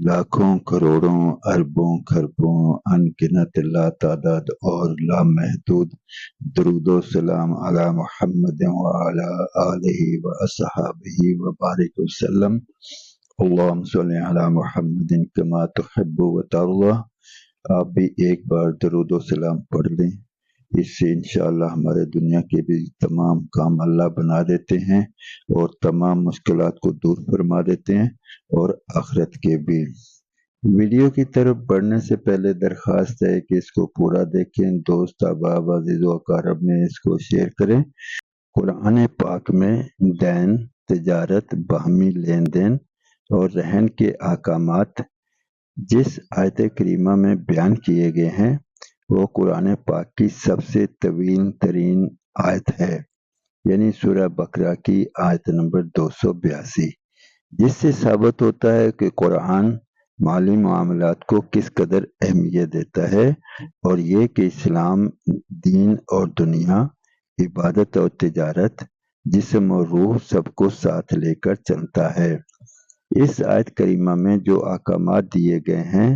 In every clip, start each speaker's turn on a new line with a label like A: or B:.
A: لاکھوں کروڑوں اربوں خربوں انگنت لاتعداد اور لامحدود درود و سلام علی محمد وعلی آلہ واصحابہ وبارک وسلم۔ اللہم صلی علی محمد کما تحب و ترضی۔ آپ بھی ایک بار درود و سلام پڑھ لیں، اس سے انشاءاللہ ہمارے دنیا کے بھی تمام کام اللہ بنا دیتے ہیں اور تمام مشکلات کو دور فرما دیتے ہیں، اور آخرت کے بھی۔ ویڈیو کی طرف بڑھنے سے پہلے درخواست ہے کہ اس کو پورا دیکھیں، دوست احباب عزیز و اقارب میں اس کو شیئر کریں۔ قرآن پاک میں دین، تجارت، باہمی لین دین اور رہن کے احکامات جس آیت کریمہ میں بیان کیے گئے ہیں وہ قرآن پاک کی سب سے طویل ترین آیت ہے، یعنی سورہ بقرہ کی آیت نمبر 282، جس سے ثابت ہوتا ہے کہ قرآن مالی معاملات کو کس قدر اہمیت دیتا ہے، اور یہ کہ اسلام دین اور دنیا، عبادت اور تجارت، جسم اور روح سب کو ساتھ لے کر چلتا ہے۔ اس آیت کریمہ میں جو احکامات دیے گئے ہیں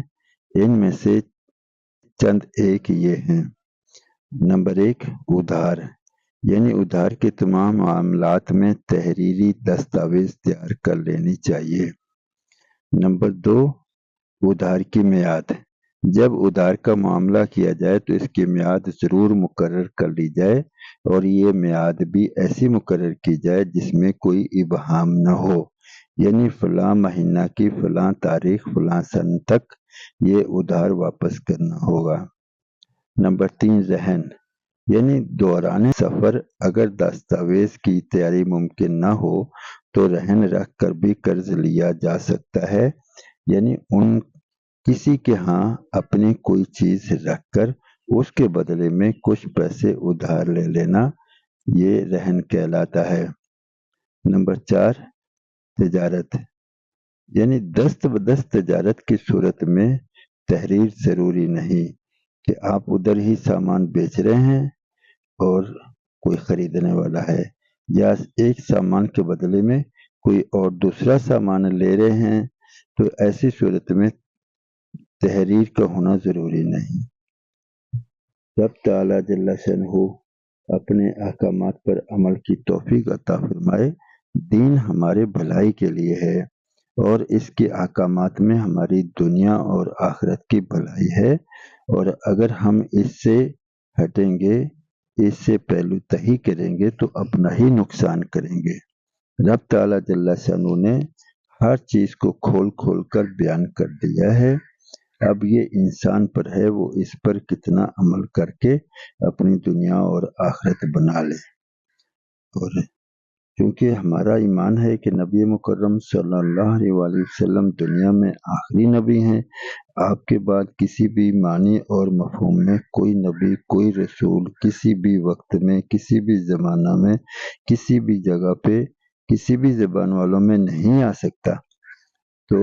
A: ان میں سے چند ایک یہ ہیں۔ نمبر 1، ادھار، یعنی ادھار کے تمام معاملات میں تحریری دستاویز تیار کر لینی چاہیے۔ نمبر 2، ادھار کی میعاد، جب ادھار کا معاملہ کیا جائے تو اس کی میعاد ضرور مقرر کر لی جائے، اور یہ میعاد بھی ایسی مقرر کی جائے جس میں کوئی ابہام نہ ہو، یعنی فلاں مہینہ کی فلاں تاریخ فلاں سن تک یہ ادھار واپس کرنا ہوگا۔ نمبر 3، رہن، یعنی دوران سفر اگر دستاویز کی تیاری ممکن نہ ہو تو رہن رکھ کر بھی قرض لیا جا سکتا ہے، یعنی کسی کے ہاں اپنی کوئی چیز رکھ کر اس کے بدلے میں کچھ پیسے ادھار لے لینا، یہ رہن کہلاتا ہے۔ نمبر 4، تجارت، یعنی دست بدست تجارت کی صورت میں تحریر ضروری نہیں کہ آپ ادھر ہی سامان بیچ رہے ہیں اور کوئی خریدنے والا ہے، یا ایک سامان کے بدلے میں کوئی اور دوسرا سامان لے رہے ہیں، تو ایسی صورت میں تحریر کا ہونا ضروری نہیں۔ رب تعالیٰ جل شانہ اپنے احکامات پر عمل کی توفیق عطا فرمائے۔ دین ہمارے بھلائی کے لیے ہے اور اس کے احکامات میں ہماری دنیا اور آخرت کی بھلائی ہے، اور اگر ہم اس سے ہٹیں گے، اس سے پہلو تہی کریں گے تو اپنا ہی نقصان کریں گے۔ رب تعالیٰ جل شانہ نے ہر چیز کو کھول کھول کر بیان کر دیا ہے، اب یہ انسان پر ہے وہ اس پر کتنا عمل کر کے اپنی دنیا اور آخرت بنا لے۔ اور کیونکہ ہمارا ایمان ہے کہ نبی مکرم صلی اللہ علیہ وآلہ وسلم دنیا میں آخری نبی ہیں، آپ کے بعد کسی بھی معنی اور مفہوم میں کوئی نبی، کوئی رسول کسی بھی وقت میں، کسی بھی زمانہ میں، کسی بھی جگہ پہ، کسی بھی زبان والوں میں نہیں آ سکتا۔ تو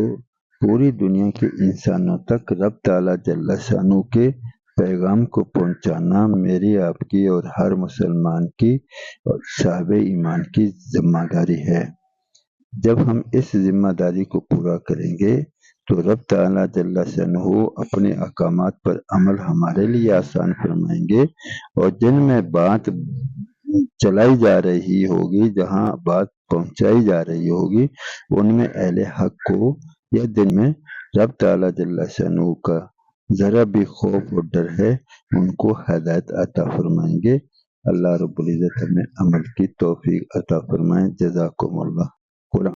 A: پوری دنیا کے انسانوں تک رب تعالیٰ جل شانہ کے پیغام کو پہنچانا میری، آپ کی اور ہر مسلمان کی اور صاحب ایمان کی ذمہ داری ہے۔ جب ہم اس ذمہ داری کو پورا کریں گے تو رب تعالیٰ جل شانہ اپنے احکامات پر عمل ہمارے لیے آسان فرمائیں گے، اور جن میں بات چلائی جا رہی ہوگی، جہاں بات پہنچائی جا رہی ہوگی، ان میں اہل حق کو یا دن میں رب تعالیٰ جل شانہ کا ذرا بھی خوف و ڈر ہے، ان کو ہدایت عطا فرمائیں گے۔ اللہ رب العزت ہمیں عمل کی توفیق عطا فرمائے۔ جزاکم اللہ۔